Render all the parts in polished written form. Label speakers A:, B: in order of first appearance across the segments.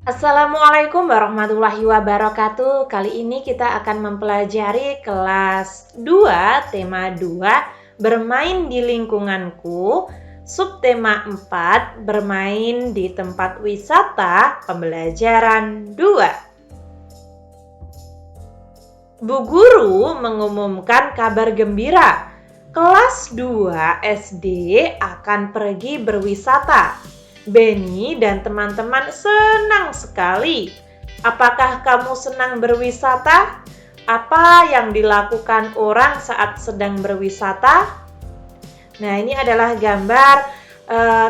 A: Assalamualaikum warahmatullahi wabarakatuh. Kali ini kita akan mempelajari kelas 2, tema 2, bermain di lingkunganku. Subtema 4, bermain di tempat wisata, pembelajaran 2. Bu Guru mengumumkan kabar gembira. Kelas 2 SD akan pergi berwisata. Benny dan teman-teman senang sekali. Apakah kamu senang berwisata? Apa yang dilakukan orang saat sedang berwisata? Nah, ini adalah gambar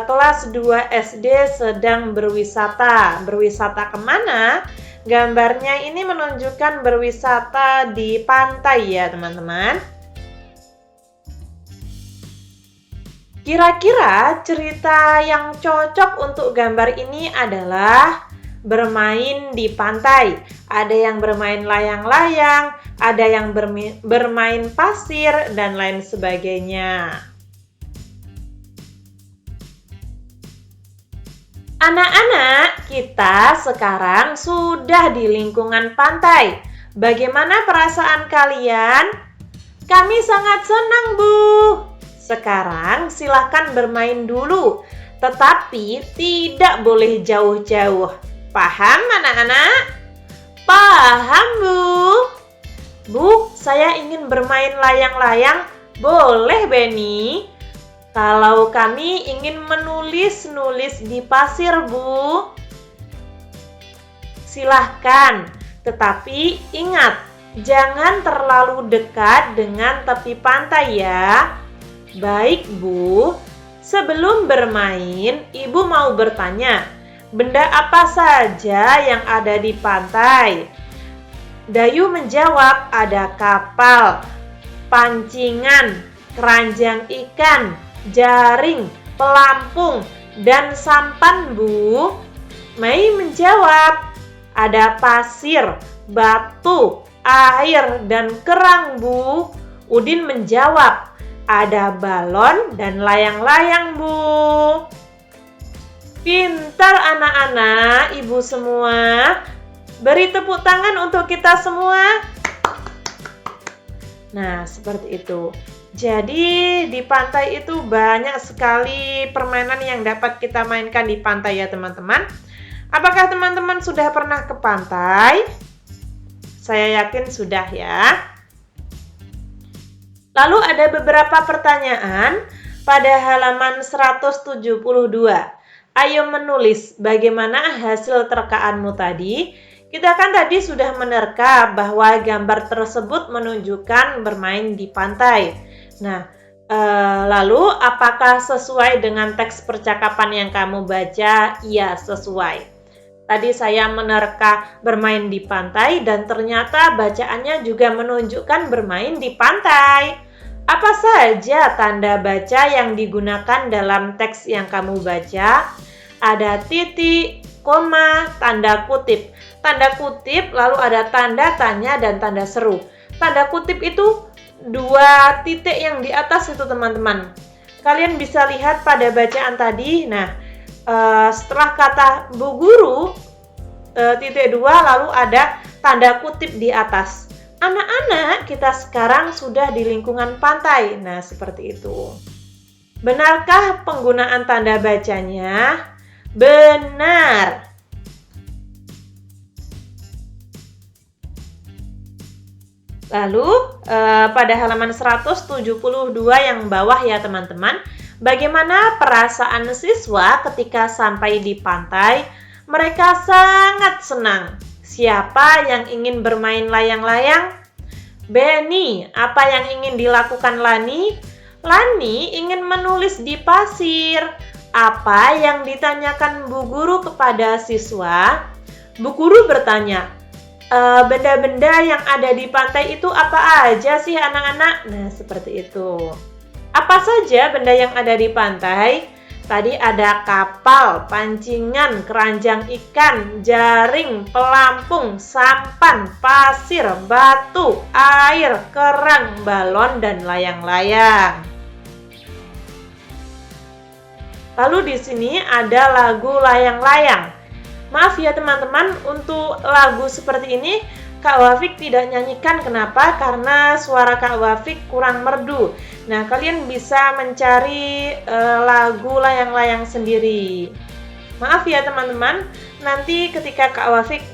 A: kelas 2 SD sedang berwisata. Berwisata kemana? Gambarnya ini menunjukkan berwisata di pantai ya, teman-teman. Kira-kira cerita yang cocok untuk gambar ini adalah bermain di pantai. Ada yang bermain layang-layang, ada yang bermain pasir, dan lain sebagainya. Anak-anak, kita sekarang sudah di lingkungan pantai. Bagaimana perasaan kalian? Kami sangat senang, Bu. Sekarang silakan bermain dulu, tetapi tidak boleh jauh-jauh. Paham anak-anak? Paham, Bu? Bu, saya ingin bermain layang-layang. Boleh, Benny? Kalau kami ingin menulis-nulis di pasir, Bu. Silahkan, tetapi ingat, jangan terlalu dekat dengan tepi pantai ya. Baik, Bu. Sebelum bermain, Ibu mau bertanya, benda apa saja yang ada di pantai? Dayu menjawab, ada kapal, pancingan, keranjang ikan, jaring, pelampung, dan sampan, Bu. Mei menjawab, ada pasir, batu, air, dan kerang, Bu. Udin menjawab, ada balon dan layang-layang, Bu. Pintar anak-anak, Ibu semua. Beri tepuk tangan untuk kita semua. Nah, seperti itu. Jadi, di pantai itu banyak sekali permainan yang dapat kita mainkan di pantai ya, teman-teman. Apakah teman-teman sudah pernah ke pantai? Saya yakin sudah ya. Lalu ada beberapa pertanyaan pada halaman 172. Ayo menulis bagaimana hasil terkaanmu tadi. Kita kan tadi sudah menerka bahwa gambar tersebut menunjukkan bermain di pantai. Nah, lalu apakah sesuai dengan teks percakapan yang kamu baca? Iya, sesuai. Tadi saya menerka bermain di pantai dan ternyata bacaannya juga menunjukkan bermain di pantai. Apa saja tanda baca yang digunakan dalam teks yang kamu baca? Ada titik, koma, tanda kutip. Tanda kutip lalu ada tanda tanya dan tanda seru. Tanda kutip itu dua titik yang di atas itu teman-teman. Kalian bisa lihat pada bacaan tadi. Nah, setelah kata Bu Guru titik 2 lalu ada tanda kutip di atas. Anak-anak, kita sekarang sudah di lingkungan pantai. Nah, seperti itu. Benarkah penggunaan tanda bacanya? Benar. Lalu, pada halaman 172 yang bawah ya teman-teman, bagaimana perasaan siswa ketika sampai di pantai? Mereka sangat senang. Siapa yang ingin bermain layang-layang? Benny, apa yang ingin dilakukan Lani? Lani ingin menulis di pasir. Apa yang ditanyakan Bu Guru kepada siswa? Bu Guru bertanya, benda-benda yang ada di pantai itu apa aja sih anak-anak? Nah, seperti itu. Apa saja benda yang ada di pantai? Tadi ada kapal, pancingan, keranjang ikan, jaring, pelampung, sampan, pasir, batu, air, kerang, balon, dan layang-layang. Lalu di sini ada lagu layang-layang. Maaf ya teman-teman, untuk lagu seperti ini Kak Wafik tidak nyanyikan. Kenapa? Karena suara Kak Wafik kurang merdu. Nah, kalian bisa mencari lagu layang-layang sendiri. Maaf ya teman-teman, nanti ketika Kak Wafik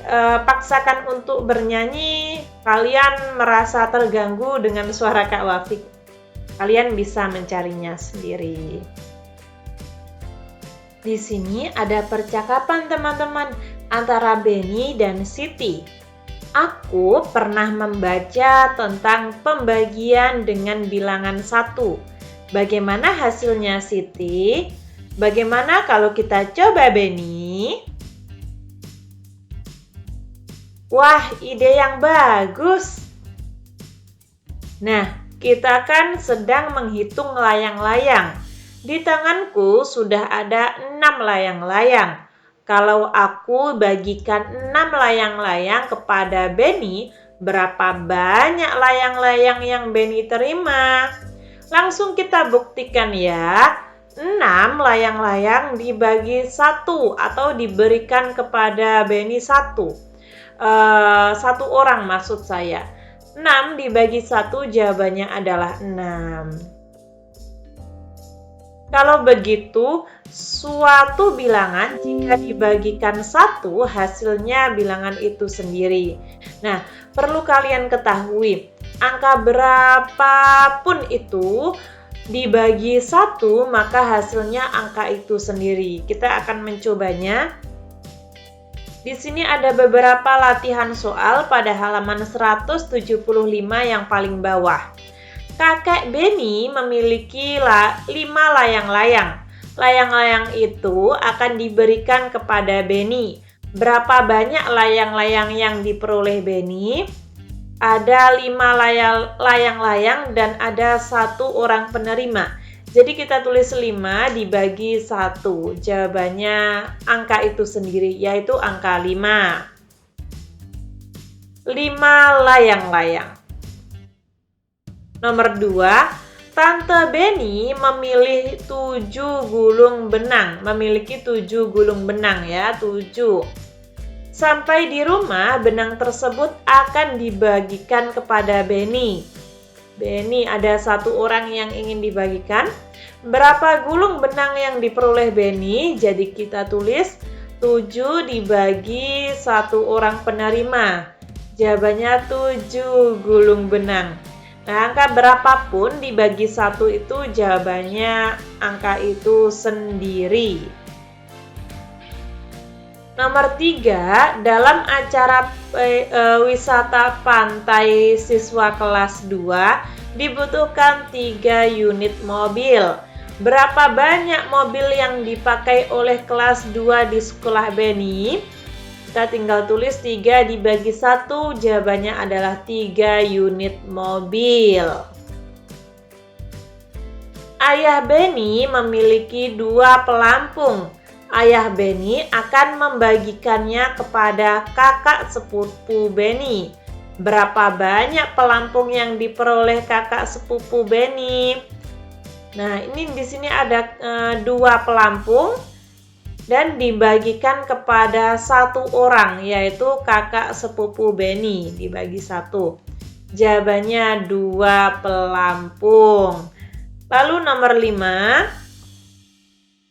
A: paksakan untuk bernyanyi, kalian merasa terganggu dengan suara Kak Wafik. Kalian bisa mencarinya sendiri. Di sini ada percakapan teman-teman antara Benny dan Siti. Aku pernah membaca tentang pembagian dengan bilangan 1. Bagaimana hasilnya, Siti? Bagaimana kalau kita coba, Benny? Wah, ide yang bagus. Nah, kita kan sedang menghitung layang-layang. Di tanganku sudah ada 6 layang-layang. Kalau aku bagikan 6 layang-layang kepada Benny, berapa banyak layang-layang yang Benny terima? Langsung kita buktikan ya. 6 layang-layang dibagi 1 atau diberikan kepada Benny 1. 1 orang maksud saya. 6 dibagi 1 jawabannya adalah 6. Kalau begitu, suatu bilangan jika dibagikan 1 hasilnya bilangan itu sendiri. Nah, perlu kalian ketahui, angka berapapun itu dibagi 1 maka hasilnya angka itu sendiri. Kita akan mencobanya. Di sini ada beberapa latihan soal pada halaman 175 yang paling bawah. Kakek Benny memiliki 5 layang-layang. Layang-layang itu akan diberikan kepada Benny. Berapa banyak layang-layang yang diperoleh Benny? Ada 5 layang-layang dan ada 1 orang penerima. Jadi kita tulis 5 dibagi 1. Jawabannya angka itu sendiri, yaitu angka 5. 5 layang-layang. Nomor 2, Tante Benny memilih 7 gulung benang. Memiliki 7 gulung benang ya, 7. Sampai di rumah, benang tersebut akan dibagikan kepada Benny. Benny, ada 1 orang yang ingin dibagikan. Berapa gulung benang yang diperoleh Benny? Jadi kita tulis 7 dibagi 1 orang penerima. Jawabannya 7 gulung benang. Nah, angka berapapun dibagi 1 itu jawabannya angka itu sendiri. Nomor 3, dalam acara wisata pantai siswa kelas 2 dibutuhkan 3 unit mobil. Berapa banyak mobil yang dipakai oleh kelas 2 di sekolah Benny? Kita tinggal tulis 3 dibagi 1, jawabannya adalah 3 unit mobil. Ayah Benny memiliki 2 pelampung. Ayah Benny akan membagikannya kepada kakak sepupu Benny. Berapa banyak pelampung yang diperoleh kakak sepupu Benny? Nah, ini di sini ada 2 pelampung. Dan dibagikan kepada 1 orang, yaitu kakak sepupu Benny, dibagi 1. Jawabannya 2 pelampung. Lalu nomor 5,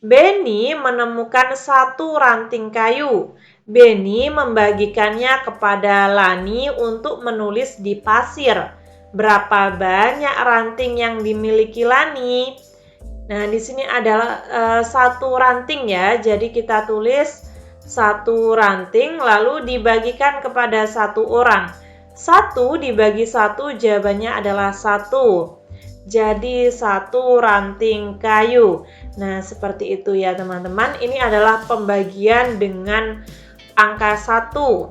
A: Benny menemukan 1 ranting kayu. Benny membagikannya kepada Lani untuk menulis di pasir. Berapa banyak ranting yang dimiliki Lani? Nah, di sini adalah 1 ranting ya. Jadi kita tulis 1 ranting lalu dibagikan kepada 1 orang. 1 dibagi 1 jawabannya adalah 1. Jadi 1 ranting kayu. Nah, seperti itu ya teman-teman. Ini adalah pembagian dengan angka 1.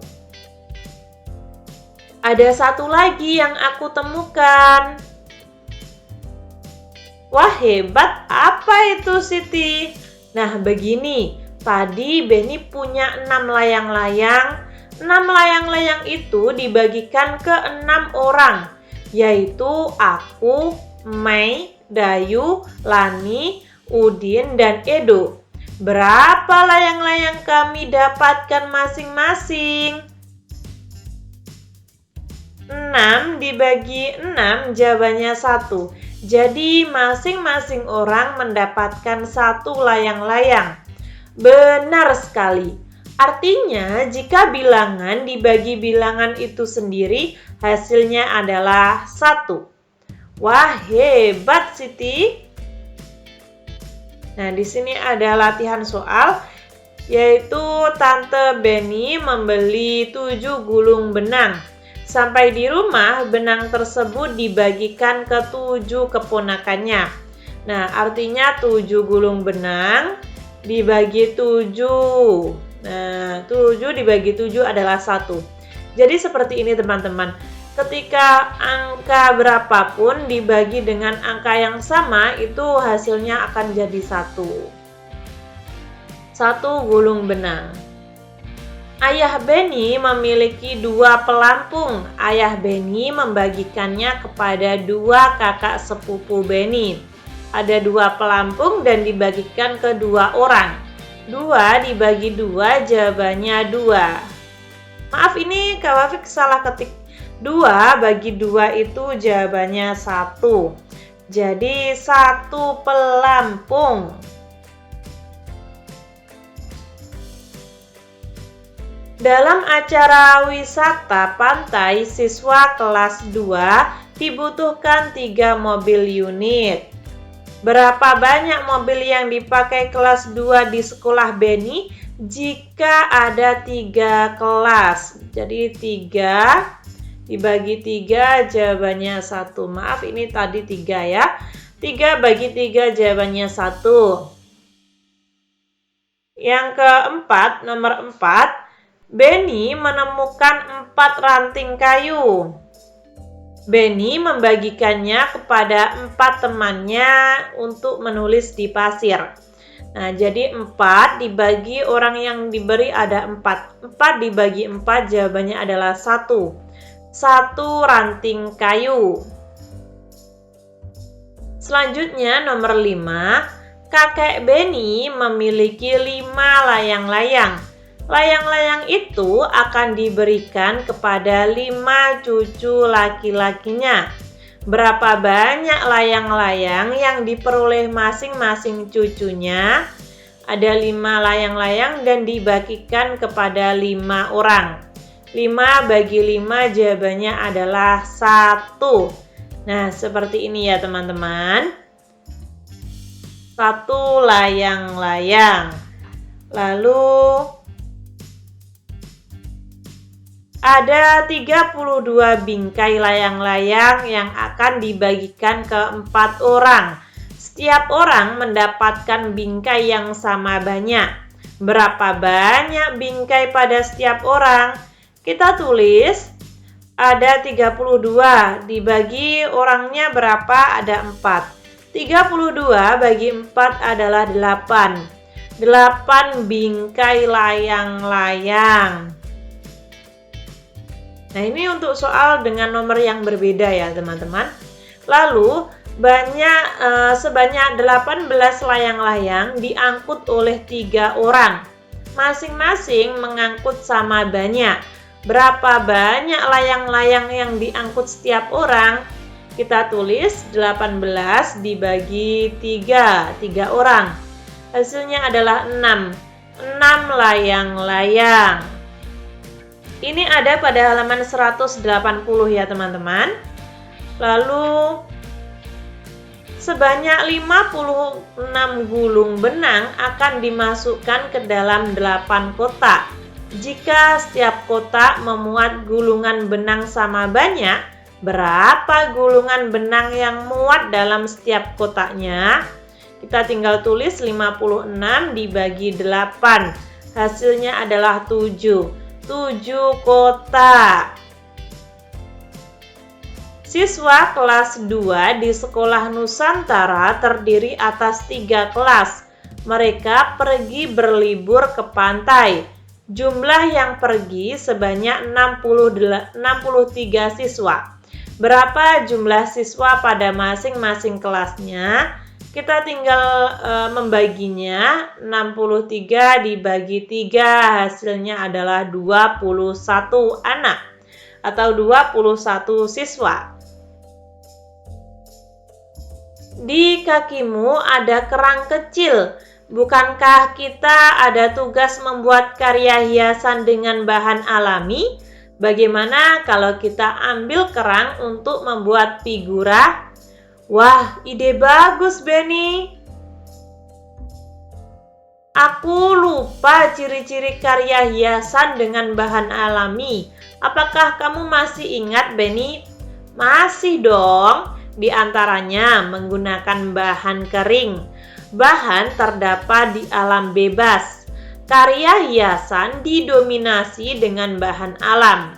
A: Ada 1 lagi yang aku temukan. Wah, hebat. Apa itu, Siti? Nah, begini. Tadi Benny punya 6 layang-layang. 6 layang-layang itu dibagikan ke 6 orang, yaitu aku, Mei, Dayu, Lani, Udin, dan Edo. Berapa layang-layang kami dapatkan masing-masing? 6 dibagi 6 jawabannya 1. Jadi masing-masing orang mendapatkan 1 layang-layang. Benar sekali. Artinya jika bilangan dibagi bilangan itu sendiri, hasilnya adalah 1. Wah, hebat Siti. Nah, di sini ada latihan soal, yaitu Tante Beni membeli 7 gulung benang. Sampai di rumah, benang tersebut dibagikan ke 7 keponakannya. Nah, artinya 7 gulung benang dibagi 7. Nah, 7 dibagi 7 adalah 1. Jadi seperti ini teman-teman. Ketika angka berapapun dibagi dengan angka yang sama, itu hasilnya akan jadi 1. 1 gulung benang. Ayah Beni memiliki 2 pelampung. Ayah Beni membagikannya kepada 2 kakak sepupu Beni. Ada 2 pelampung dan dibagikan ke 2 orang. 2 dibagi 2 jawabannya 2. Maaf, ini Kak Wafik salah ketik. 2 bagi 2 itu jawabannya 1. Jadi 1 pelampung. Dalam acara wisata pantai, siswa kelas 2 dibutuhkan 3 mobil unit. Berapa banyak mobil yang dipakai kelas 2 di sekolah Beni jika ada 3 kelas? Jadi 3 dibagi 3 jawabannya 1. Maaf, ini tadi 3 ya. 3 bagi 3 jawabannya 1. Yang keempat, nomor 4. Beni menemukan 4 ranting kayu. Beni membagikannya kepada 4 temannya untuk menulis di pasir. Nah, jadi 4 dibagi orang yang diberi ada 4. 4 dibagi 4 jawabannya adalah 1. 1 ranting kayu. Selanjutnya nomor 5. Kakek Beni memiliki 5 layang-layang. Layang-layang itu akan diberikan kepada 5 cucu laki-lakinya. Berapa banyak layang-layang yang diperoleh masing-masing cucunya? Ada 5 layang-layang dan dibagikan kepada 5 orang. 5 bagi 5 jawabannya adalah 1. Nah, seperti ini ya teman-teman. 1 layang-layang. Lalu ada 32 bingkai layang-layang yang akan dibagikan ke 4 orang. Setiap orang mendapatkan bingkai yang sama banyak. Berapa banyak bingkai pada setiap orang? Kita tulis ada 32, dibagi orangnya berapa? Ada 4. 32 bagi 4 adalah 8. 8 bingkai layang-layang. Nah, ini untuk soal dengan nomor yang berbeda ya teman-teman. Lalu sebanyak 18 layang-layang diangkut oleh 3 orang. Masing-masing mengangkut sama banyak. Berapa banyak layang-layang yang diangkut setiap orang? Kita tulis 18 dibagi 3 orang. Hasilnya adalah 6 layang-layang. Ini ada pada halaman 180 ya teman-teman. Lalu sebanyak 56 gulung benang akan dimasukkan ke dalam 8 kotak. Jika setiap kotak memuat gulungan benang sama banyak, berapa gulungan benang yang muat dalam setiap kotaknya? Kita tinggal tulis 56 dibagi 8. Hasilnya adalah 7. 7 kotak. Siswa kelas 2 di Sekolah Nusantara terdiri atas 3 kelas. Mereka pergi berlibur ke pantai. Jumlah yang pergi sebanyak 63 siswa. Berapa jumlah siswa pada masing-masing kelasnya? Kita tinggal membaginya. 63 dibagi 3 hasilnya adalah 21 anak atau 21 siswa. Di kakimu ada kerang kecil. Bukankah kita ada tugas membuat karya hiasan dengan bahan alami? Bagaimana kalau kita ambil kerang untuk membuat figura? Wah, ide bagus, Benny. Aku lupa ciri-ciri karya hiasan dengan bahan alami. Apakah kamu masih ingat, Benny? Masih dong. Di antaranya menggunakan bahan kering. Bahan terdapat di alam bebas. Karya hiasan didominasi dengan bahan alam.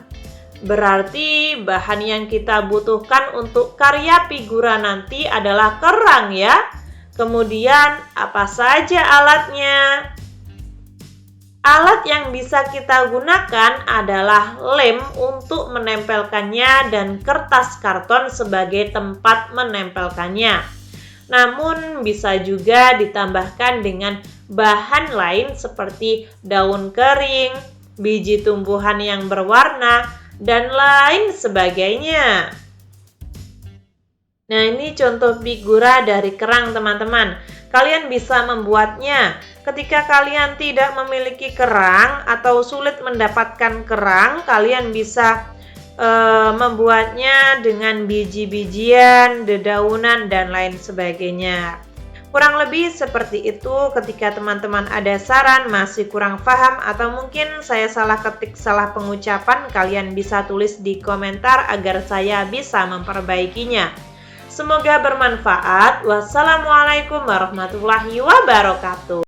A: Berarti bahan yang kita butuhkan untuk karya figura nanti adalah kerang ya. Kemudian apa saja alatnya? Alat yang bisa kita gunakan adalah lem untuk menempelkannya dan kertas karton sebagai tempat menempelkannya. Namun bisa juga ditambahkan dengan bahan lain seperti daun kering, biji tumbuhan yang berwarna, dan lain sebagainya. Nah, ini contoh figura dari kerang, teman-teman. Kalian bisa membuatnya. Ketika kalian tidak memiliki kerang atau sulit mendapatkan kerang, kalian bisa membuatnya dengan biji-bijian, dedaunan, dan lain sebagainya. Kurang lebih seperti itu. Ketika teman-teman ada saran, masih kurang paham, atau mungkin saya salah ketik, salah pengucapan, kalian bisa tulis di komentar agar saya bisa memperbaikinya. Semoga bermanfaat. Wassalamualaikum warahmatullahi wabarakatuh.